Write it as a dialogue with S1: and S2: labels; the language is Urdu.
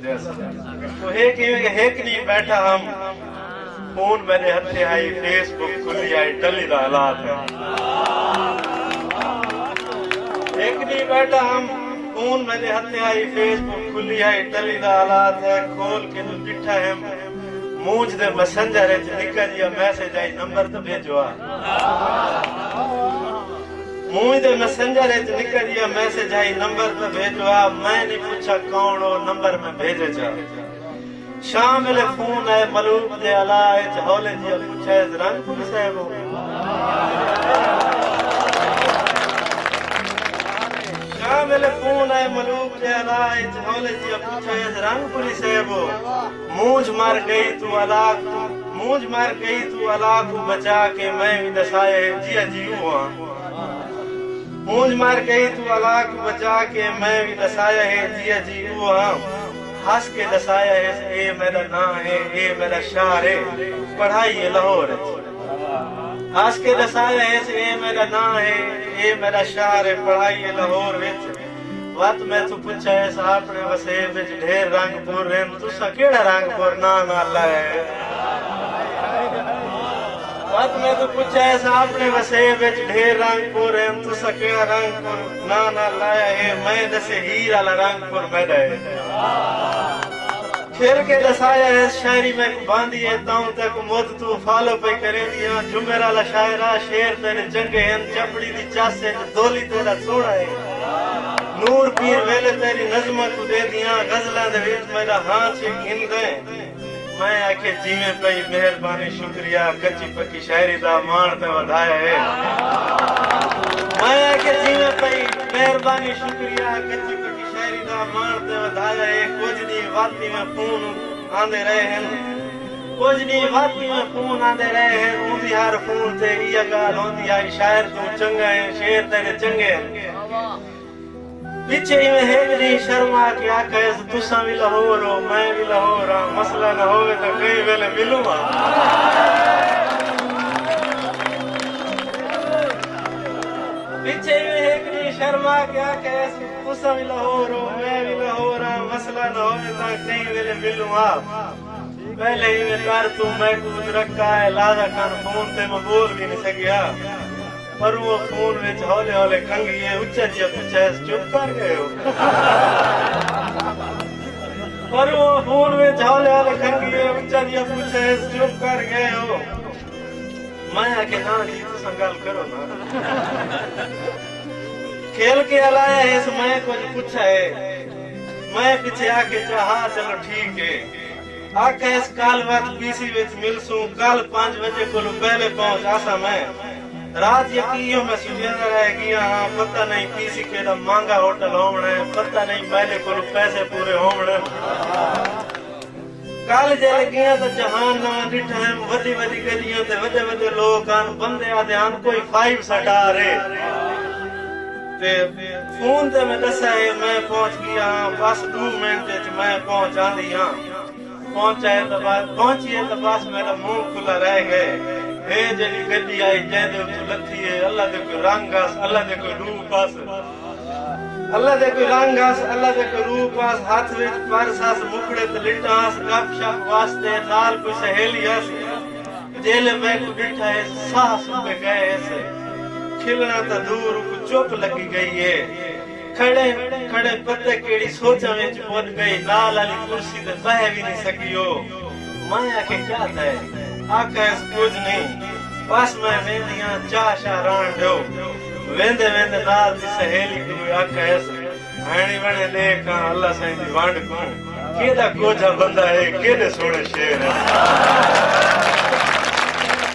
S1: تو ایک نہیں بیٹھا ہم فون میرے ہتھے آئی فیس بک کھلی آئی ٹلی دا حالات ہے ایک نہیں بیٹھا ہم فون میرے ہتھے آئی فیس بک کھلی آئی ٹلی دا حالات ہے کھول کے تو ڈٹھا ہے مونج دے مسنجر ہے نکل جیا میسج آئی نمبر تو بھیجو مونج دے مسنجر ہے نکل جیا میسج آئی نمبر تو بھیجو میں نہیں پوچھا کون ہو نمبر میں بھیجے جا شام ملے فون آئے ملوک دے علائے چہولے جیا پوچھا ہے رنگ پور صاحب ہو شام ملے فون آئے ملوک دے علائے چہولے جیا پوچھا ہے رنگ پوری صاحب ہو مونج مار گئی تو علاق کو بچا کے میں بھی دسائے جیا جیو ہوا مونج مار گئی تو علاق کو بچا کے میں بھی دسایا ہے جیا جیو ہوا ہس کے دسایا ہے اے میرا نام ہے اے میرا شہر ہے پڑھائی ہے لاہور ہس کے دسایا ہے اے میرا نام ہے اے میرا شہر ہے پڑھائی ہے لاہور وقت میں تو پوچھا ہے صاحب نے وسے وچ ڈھیر رنگ پور رہن تسا کیڑا رنگ پور نام اللہ ہے وقت میں تو پوچھا ہے صاحب نے وسے وچ ڈھیر رنگ پور رہن تسا کیڑا رنگ پور نام اللہ ہے میں دسے ہیر والا رنگ پور میں ہے کھیل کے دسایا ہے شاعری میں باندھی ہے تاؤں تک موت تو فالو پہ کرے دیا جمعر والا شاعرہ شیر تیرے جنگے ہیں چپڑی دی چاسے دولی تیرا سوڑا ہے نور پیر ویلے تیری نظمہ کو دے دیا غزلہ دے ویٹ میرا ہاں سے گھن گئے میں آکھے جیویں پئی مہربانی شکریہ کچی پکی شاعری دا مان تے ودھایا ہے میں آکھے جیویں پئی مہربانی شکریہ کچی پکی شاعری دا مان تے ودھایا ہے کچھ نہیں واتی میں فون آندے رہے ہیں کچھ نہیں واتی میں فون آندے رہے ہیں اونی ہر فون تے یہ گال ہوندی آئی شاعر تو چنگا ہے شیر تیرے چنگے ہیں پیچھے ہی میں ہیجری شرما کے آکھا ہے تساں بھی لاہور ہو میں بھی لاہور ہاں مسئلہ نہ ہوئے تو کئی ویلے ملوں ہاں پیچھے ہی میں ہیجری شرما کے آکھا ہے تساں بھی لاہور ہو میں بھی لاہور ہاں مسئلہ نہ ہوئے تو کئی ویلے ملوں ہاں پہلے ہی میں کار تو میں کچھ رکھا ہے لازا کان فون تے میں بول بھی نہیں سکیا پر وہ فون وچ ہولے ہولے کنگی ہے اچھا جیا پوچھا ہے چپ کر گئے ہو پر وہ فون وچ ہولے ہولے کنگی ہے اچھا جیا پوچھا ہے چپ کر گئے ہو میں آکے نا جی تو سنگال کرو نا کھیل کے علایا ہے اس میں کچھ پوچھا ہے میں پیچھے آکے چاہا چلو ٹھیک ہے آکے اس کال وقت پیسی وچ ملسوں کال 5 بجے کو پہلے پہنچ آسا میں رات یقینیوں میں سجیدہ رہ گیا ہاں پتہ نہیں کسی کے دا مانگا ہوٹل ہومنے پتہ نہیں پہلے کو پیسے پورے ہومنے کالج لگیاں تو جہان نہ ڈٹھا ہے ودی ودی گلیاں تے ودے ودے لوگ آن بندے آدھے آن کوئی 5 سٹار ہے تے فون تے میں دسا ہے میں پہنچ گیا ہاں بس 2 منٹ میں پہنچ آندھی ہاں پہنچیے تو بس میرا منہ کھلا رہ گئے اے جلی گڈی آئی جے دے تو لتھی ہے اللہ دے کوئی رنگ آس اللہ دے کوئی روپ آس اللہ دے کوئی رنگ آس اللہ دے کوئی روپ آس ہاتھ وچ پرس آس مکڑے تے لٹا آس گپ شپ واسطے نال کوئی سہیلی آس جیلے میں کو ڈٹھا ہے ساہ سب گئے ایسے کھلنا تا دور کو چپ لگی گئی ہے کھڑے کھڑے پتے کیڑی سوچا وچ پہنچ گئی لال والی کرسی تے بہ بھی نہیں سکیو میں آکھے کیا تھا آکھا اس کچھ نہیں بس میں ویندیاں چاہ شاہ ران ڈیو ویندے ویندے نال دی سہیلی کوئی آکھا اس ہانی بنے دیکھاں اللہ سائیں دی وانڈ کو کیدا کوجا بندہ ہے کیدے سونے شیر ہے